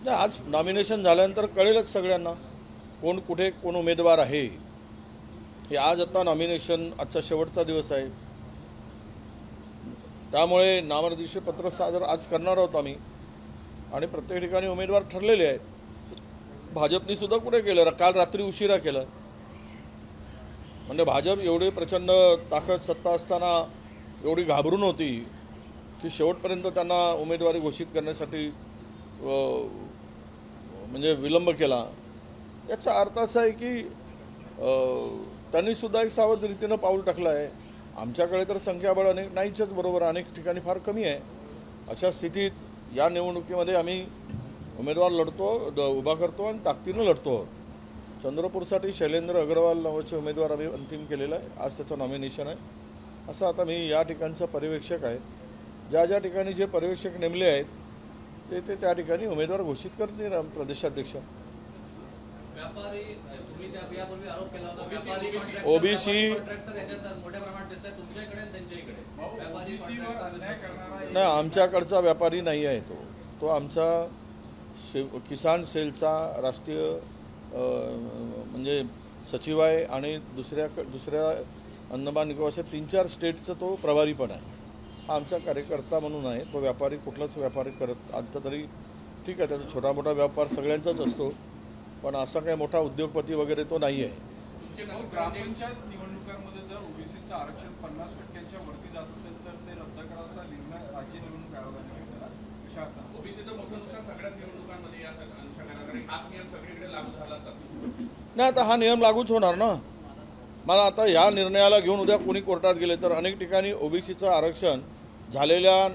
नाही, आज नॉमिनेशन झाल्यानंतर कळेलच सगळ्यांना कोण कुठे कोण उमेदवार आहे हे. आज आता नॉमिनेशन आजचा शेवटचा दिवस आहे, त्यामुळे नामनिर्देशन पत्र सादर आज करणार आहोत आम्ही आणि प्रत्येक ठिकाणी उमेदवार ठरलेले आहेत. भाजपने सुद्धा कुठे केलं, काल रात्री उशिरा केलं. म्हणजे भाजप एवढी प्रचंड ताकद सत्ता असताना एवढी घाबरून होती की शेवटपर्यंत त्यांना उमेदवारी घोषित करण्यासाठी म्हणजे विलंब केला. याचा अर्थ असा आहे की त्यांनी सुद्धा एक सावध रीतीनं पाऊल टाकलं आहे. आमच्याकडे तर संख्याबळ अनेक नाहीच्याच बरोबर, अनेक ठिकाणी फार कमी आहे. अशा स्थितीत या निवडणुकीमध्ये आम्ही उमेदवार लढतो, उभा करतो आणि ताकदीनं लढतो. चंद्रपूरसाठी शैलेंद्र अग्रवाल नावाचे उमेदवार आम्ही अंतिम केलेलं आहे. आज त्याचं नॉमिनेशन आहे. असं आता मी या ठिकाणचा पर्यवेक्षक आहे. ज्या ज्या ठिकाणी जे पर्यवेक्षक नेमले आहेत ते त्या ठिकाणी उमेदवार घोषित करतील प्रदेशाध्यक्ष. ओबीसी नाही, आमच्याकडचा व्यापारी नाही आहे. तो आमचा किसान सेलचा राष्ट्रीय म्हणजे सचिव आहे आणि दुसऱ्या अंदमान निकोबारच्या 3-4 स्टेटचा तो प्रभारी पण आहे. हा आमचा कार्यकर्ता म्हणून आहे. तो व्यापारी कुठलाच व्यापारी करत आता तरी ठीक आहे, त्याचा छोटा मोठा व्यापार सगळ्यांचाच असतो, पण असा काही मोठा उद्योगपती वगैरे तो नाही आहे. ग्रामपंचायत निवडणुकांमध्ये जर ओबीसीचं आरक्षण 50%च्या वरती जात असेल तर ते रद्द करायचा निर्णय राज्य निवडणूक आयोगाने घेतला. कशा अर्थाने ओबीसीचं मतानुसार सगळ्याच निवडणुकांमध्ये या अनुषंगाने खास नियम सगळीकडे लागू झाला नाही. आता हा नियम लागूच होणार ना. मला आता या निर्णयाला घेऊन उद्या कोणी कोर्टात गेले तर अनेक ठिकाणी ओबीसीचं आरक्षण झालेल्या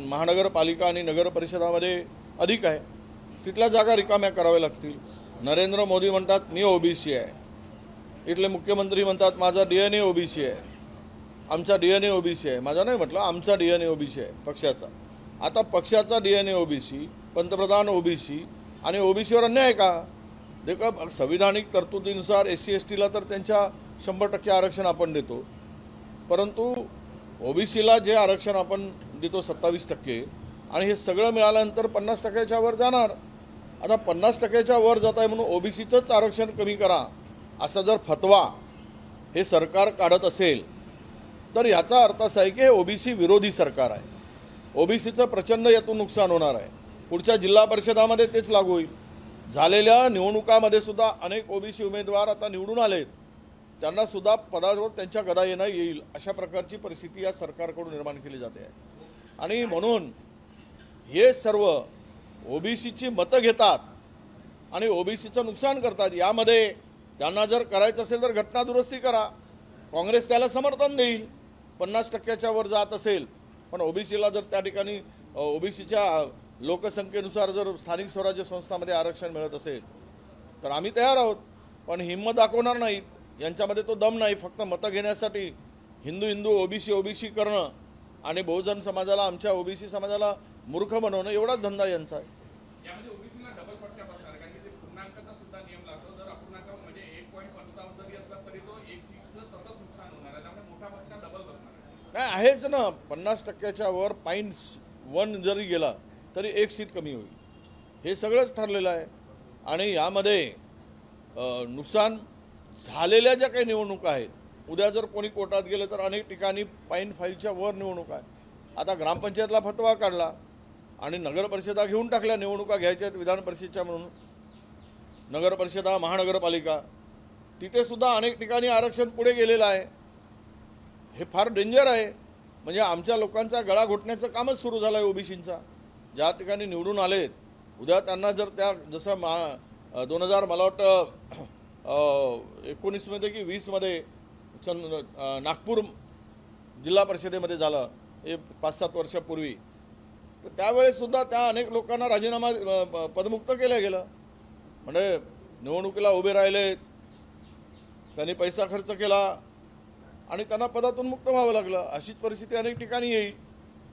महानगरपालिका आणि नगर परिषदामध्ये अधिक आहे. तिथल्या जागा रिकाम्या कराव्या लागतील. नरेंद्र मोदी म्हणतात मी ओबीसी आहे, इथले मुख्यमंत्री म्हणतात माझा DNA ओबीसी आहे, आमचा DNA ओबीसी आहे. माझा नाही म्हटलं, आमचा DNA ओबीसी आहे पक्षाचा. आता पक्षाचा DNA ओबीसी, पंतप्रधान ओबीसी आणि ओबीसीवर अन्याय आहे का? देखा संविधानिक तरतुदीनुसार SC STला तर त्यांच्या 100% आरक्षण आपण देतो, परंतु ओबीसीला जे आरक्षण आपण देतो 27% आणि हे सगळं मिळाल्यानंतर 50%च्या वर जाणार. आता 50%च्या वर जात आहे म्हणून ओबीसीचंच आरक्षण कमी करा असा जर फतवा हे सरकार काढत असेल तर याचा अर्थ असा आहे की हे ओबीसी विरोधी सरकार आहे. ओबीसीचं प्रचंड यातून नुकसान होणार आहे. पुढच्या जिल्हा परिषदामध्ये तेच लागू होईल. झालेल्या निवडणुकामध्ये सुद्धा अनेक ओबीसी उमेदवार आता निवडून आलेत, त्यांना सुद्धा पदावर त्यांच्या गदा येणं येईल अशा प्रकारची परिस्थिती या सरकारकडून निर्माण केली जाते आहे. आणि म्हणून हे सर्व ओबीसीची मतं घेतात आणि ओबीसीचं नुकसान करतात. यामध्ये त्यांना जर करायचं असेल तर घटना दुरुस्ती करा, काँग्रेस त्याला समर्थन देईल 50%च्या वर जात असेल. पण ओबीसीला जर त्या ठिकाणी ओबीसीच्या लोकसंख्येनुसार जर स्थानिक स्वराज्य संस्थांमध्ये आरक्षण मिळत असेल तर आम्ही तयार आहोत, पण हिंमत दाखवणार नाहीत. यांच्यामध्ये तो दम नाही. फक्त मतं घेण्यासाठी हिंदू ओबीसी करणं आणि बहुजन समाजाला, आमच्या ओबीसी समाजाला मूर्ख बनवणं एवढाच धंदा यांचा आहे. यामध्ये ओबीसीला डबल फटका बसणार कारण की ते पूर्णांकाचा सुद्धा नियम लागतो. जर अपूर्णांक म्हणजे 1.55 जरी असला तरी तो एक सीटचं तसंच नुकसान होणार आहे. त्यामुळे मोठा फटका डबल बसणार आहे. नाही आहेच ना, 50%च्या वर 0.1 जरी गेला तरी एक सीट कमी होईल. हे सगळंच ठरलेलं आहे. आणि यामध्ये नुकसान झालेल्या ज्या काही निवडणुका आहेत, उद्या जर कोणी कोर्टात गेलं तर अनेक ठिकाणी 0.5च्या वर निवडणूक आहे. आता ग्रामपंचायतला फतवा काढला आणि नगर परिषदा घेऊन टाकल्या. निवडणुका घ्यायच्या आहेत विधान परिषदेच्या म्हणून, नगर परिषदा महानगरपालिका, तिथे सुद्धा अनेक ठिकाणी आरक्षण पुढे गेलेलं आहे. हे फार डेंजर आहे. म्हणजे आमच्या लोकांचा गळा घोटण्याचं कामच सुरू झालं आहे ओबीसींचा. ज्या ठिकाणी निवडून आलेत उद्या त्यांना जर त्या जसं 2000 मला वाटतं 19मध्ये की 20मध्ये नागपूर जिल्हा परिषदेमध्ये झालं, हे 5-7 वर्षापूर्वी, तर त्यावेळेससुद्धा त्या अनेक लोकांना राजीनामा पदमुक्त केलं गेलं. म्हणजे निवडणुकीला उभे राहिले, त्यांनी पैसा खर्च केला आणि त्यांना पदातून मुक्त व्हावं लागलं. अशीच परिस्थिती अनेक ठिकाणी येईल.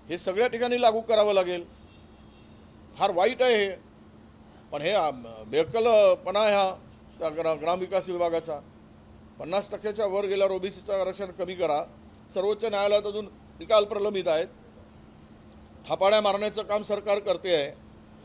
हे सगळ्या ठिकाणी लागू करावं लागेल. फार वाईट आहे हे. पण हे बेअक्कलपणा आहे हा त्या ग्रामविकास विभागाचा. 50%च्या वर गेल्यावर ओबीसीचं आरक्षण कमी करा. सर्वोच्च न्यायालयात अजून निकाल प्रलंबित आहेत. थापाड्या मारण्याचं काम सरकार करते आहे.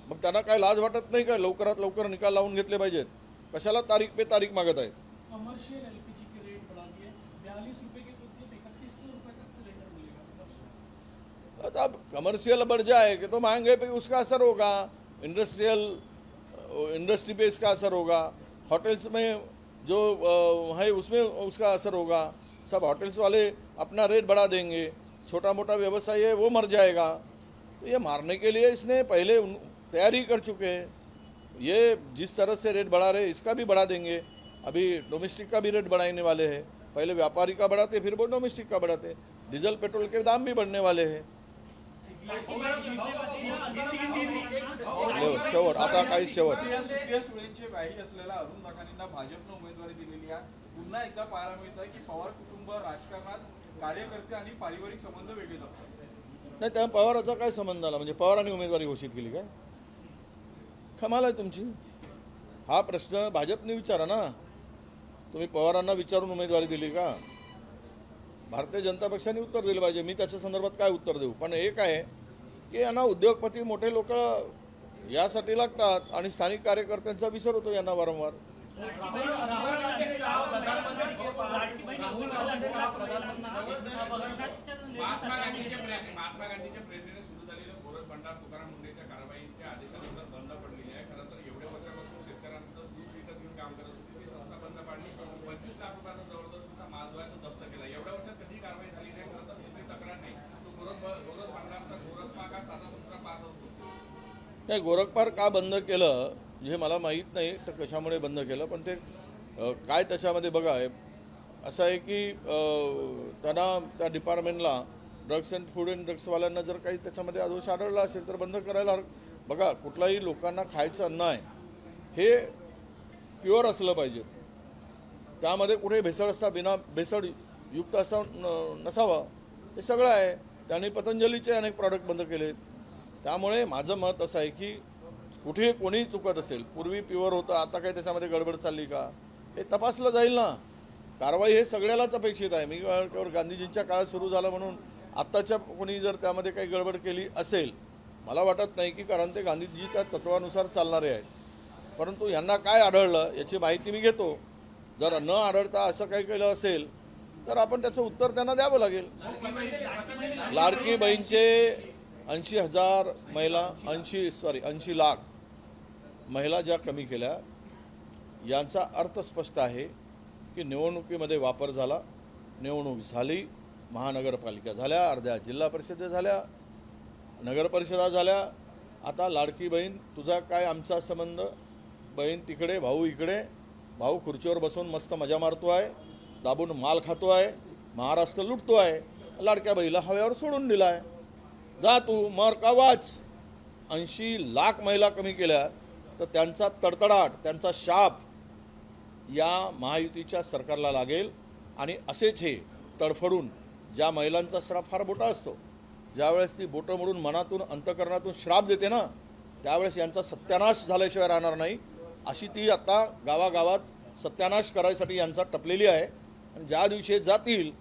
मग त्यांना काय लाज वाटत नाही का? लवकरात लवकर निकाल लावून घेतले पाहिजेत. कशाला तारीख पे तारीख मागत आहेत? कमर्शियल एलपीजी के रेट बढ़ा दिए, 42 रुपए के बदले 3100 रुपए तक सिलेंडर मिलेगा कमर्शियल। अब कमर्शियल बढ़ जाए कि तो महंगे पे उसका असर होगा, इंडस्ट्री पे इसका असर होगा, होटल्स में जो है उसमें उसका असर होगा। सब होटल्स वाले अपना रेट बढ़ा देंगे, छोटा मोटा व्यवसाय है वो मर जाएगा। तो ये मारने के लिए इसने पहले तैयारी कर चुके हैं। ये जिस तरह से रेट बढ़ा रहे इसका भी बढ़ा देंगे। अभी डोमेस्टिक का भी रेट बढ़ाने वाले हैं। पहले व्यापारी का बढ़ाते फिर वो डोमेस्टिक का बढ़ाते। डीजल पेट्रोल के दाम भी बढ़ने वाले हैं। शेवट आता काही शेवट सुप्रिया सुळेंचे व्याही असलेल्या अरुण दाखानींना भाजपनं उमेदवारी दिलेली आहे। पुन्हा एकदा पाहायला मिळत आहे की पवार कुटुंब राजकारणात कार्यकर्ते आणि पारिवारिक संबंध वेगळे जपतात। नाही, त्या पवाराचा काय संबंध आला? म्हणजे पवारांनी उमेदवारी घोषित केली काय? कमाल आहे तुमची। हा प्रश्न भाजपने विचारा ना, तुम्ही पवारांना विचारून उमेदवारी दिली का? भारतीय जनता पक्षाने उत्तर दिलं पाहिजे। मी त्याच्या संदर्भात काय उत्तर देऊ? पण एक आहे की यांना उद्योगपती मोठे लोक यासाठी लागतात आणि स्थानिक कार्यकर्त्यांचा विसर होतो यांना वारंवार। महात्मा गांधीच्या प्रेरणेने सुरू झालेलं गोरख भंडार तुकाराम मुंडेच्या कारवाईच्या आदेशानंतर बंद पडलेली आहे। खरं तर एवढ्या वर्षापासून शेतकऱ्यांचं दूध विकत घेऊन काम करत होती, ती संस्था बंद पाडली। 25 लाख रुपयाचा जबरदस्तीचा माल जो आहे तो जप्त केला। एवढ्या वर्षात कधी कारवाई झाली नाही। खरं तर दुसरी तक्रार नाही, तो गोरख भंडारचा गोरखपा का साधा समुद्र पार होतो? नाही, गोरखपार का बंद केलं हे मला माहीत नाही तर कशामुळे बंद केलं, पण ते काय त्याच्यामध्ये बघा आहे असं आहे की त्यांना त्या डिपार्टमेंटला ड्रग्स अँड फूड अँड ड्रग्सवाल्यांना जर काही त्याच्यामध्ये दोष आढळला असेल तर बंद करायला बघा। कुठलाही लोकांना खायचं अन्न आहे हे प्युअर असलं पाहिजे, त्यामध्ये कुठे भेसळ असता बिना भेसळ युक्त असं नसावं, हे सगळं आहे। त्यांनी पतंजलीचे अनेक प्रॉडक्ट बंद केलेत। त्यामुळे माझं मत असं आहे की कुठे कोणी चुकत असेल, पूर्वी प्युअर होतं आता काही त्याच्यामध्ये गडबड चालली का हे तपासलं जाईल ना। कारवाई हे सगळ्यालाच अपेक्षित आहे। मी केवळ गांधीजींच्या काळात सुरू झालं म्हणून आत्ताच्या कोणी जर त्यामध्ये काही गडबड केली असेल मला वाटत नाही की, कारण ते गांधीजी त्या तत्वानुसार चालणारे आहेत। परंतु यांना काय आढळलं याची माहिती मी घेतो। जर न आढळता असं काही केलं असेल तर आपण त्याचं उत्तर त्यांना द्यावं लागेल। लाडकी बहीणचे 80,000 महिला 80 लाख महिला ज्या कमी केल्या यांचा अर्थ स्पष्ट आहे की निवडणुकीमध्ये वापर झाला, निवडणूक झाली, महानगरपालिका झाल्या, अर्ध्या जिल्हा परिषदा झाल्या, नगरपरिषदा झाल्या। आता लाडकी बहीण तुझा काय आमचा संबंध? बहीण तिकडे भाऊ इकडे। भाऊ खुर्चीवर बसून मस्त मजा मारतो आहे, दाबून माल खातो आहे, महाराष्ट्र लुटतो आहे। लाडक्या बहीला हव्यावर सोडून दिला आहे। जा तू मर का वाच। 80 लाख महिला कमी केल्या तर त्यांचा तडतडाट, त्यांचा शाप या महायुतीच्या सरकारला लागेल। आणि असेच हे तडफडून ज्या महिलांचा श्राप फार मोठा असतो, ज्यावेळेस ती बोटं मोडून मनातून अंतकरणातून श्राप देते ना त्यावेळेस यांचा सत्यानाश झाल्याशिवाय राहणार नाही। अशी ती आता गावागावात सत्यानाश करायसाठी यांचा टपलेली आहे। आणि ज्या दिवशी जातील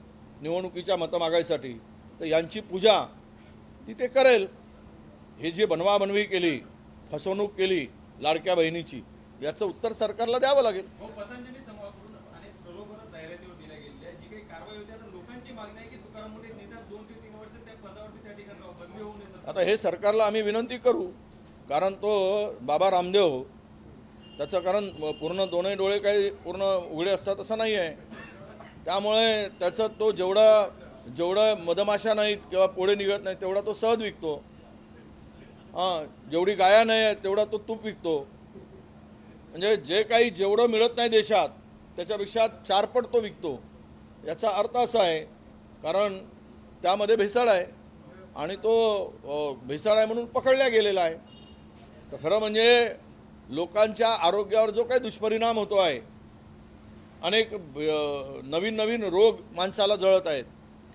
निवडणुकीच्या मतं मागायसाठी तर यांची पूजा ती ते करेल। हे जे बनवाबनवी केली, फसवणूक केली लाडक्या बहिणीची, याचं उत्तर सरकारला द्यावं लागेल। पतंजली समूहाकडून अनेक बरोबरच जाहिरातीवर दिल्या गेलेल्या जी काही कारवाई होती, आता लोकांची मागणी आहे की तुकाराम मुंडे निदान 2 ते 3 वर्ष त्या पदावरती त्या ठिकाणी बदली होऊ नये। आता हे सरकारला आम्ही विनंती करू, कारण तो बाबा रामदेव त्याचं कारण पूर्ण दोन्ही डोळे काही पूर्ण उघडे असतात असं नाही आहे। त्यामुळे त्याचं तो जेवढं मधमाशा नाहीत किंवा पोळे निघत नाहीत तेवढा तो सहज विकतो। जेवढी गाया नाही तेवढा तो तूप विकतो। म्हणजे जे काही जेवढं मिळत नाही देशात त्याच्यापेक्षा 4 पट तो विकतो। याचा अर्थ असा आहे कारण त्यामध्ये भेसळ आहे आणि तो भेसळ आहे म्हणून पकडला गेलेला आहे। तर खरं म्हणजे लोकांच्या आरोग्यावर जो काही दुष्परिणाम होतो आहे, अनेक नवीन रोग माणसाला जळत आहेत,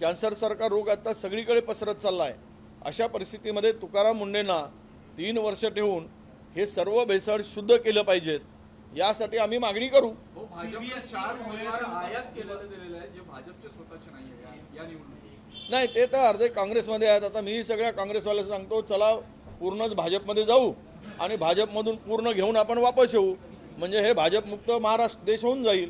कॅन्सरसारखा रोग आता सगळीकडे पसरत चालला आहे। अशा परिस्थितीमध्ये तुकाराम मुंडेंना 3 वर्ष ठेवून हे सर्व भेसळ शुद्ध केलं पाहिजेत, यासाठी आम्ही मागणी करू। भाजपने 4 उमेदवार आयात केलेले दिलेले आहेत जे भाजपचे स्वतःचे नाही आहे या निवडणुकीत। नाही, ते तर अर्धे काँग्रेसमध्ये आहेत। आता मी सगळ्या काँग्रेसवाल्याला सांगतो चला पूर्णच भाजपमध्ये जाऊ आणि भाजपमधून पूर्ण घेऊन आपण वापस येऊ, म्हणजे हे भाजपमुक्त महाराष्ट्र देश होऊन जाईल,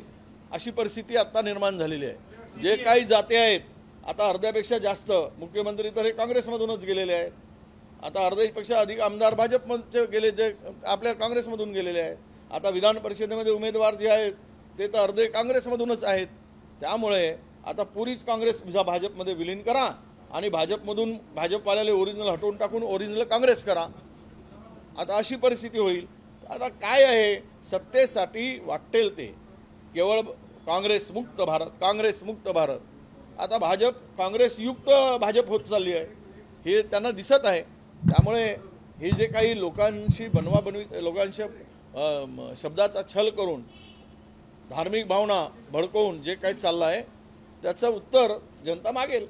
अशी परिस्थिती आता निर्माण झालेली आहे. जे काही जाती आहेत, आता अर्ध्यापेक्षा जास्त मुख्यमंत्री तर हे काँग्रेसमधूनच गेलेले आहेत. आता अर्ध्यापेक्षा अधिक आमदार भाजपचे गेले, जे आपल्या काँग्रेसमधून गेलेले आहेत. आता विधान परिषदेमध्ये उमेदवार जे आहेत ते तर अर्धे काँग्रेसमधूनच आहेत. त्यामुळे आता पुरीच काँग्रेस भाजपमध्ये विलीन करा आणि भाजपमधून भाजपवाल्याला ओरिजिनल हटवून टाकून ओरिजिनल काँग्रेस करा. आता अशी परिस्थिती होईल. आता काय आहे, सत्तेसाठी वाटेल ते, केवळ काँग्रेस मुक्त भारत, काँग्रेस मुक्त भारत. आता भाजप काँग्रेसयुक्त भाजप होत चालली आहे, हे त्यांना दिसत आहे. त्यामुळे हे जे काही लोकांशी बनवाबनवी, लोकांशी शब्दाचा छल करून धार्मिक भावना भडकवून जे काही चाललं आहे त्याचं उत्तर जनता मागेल.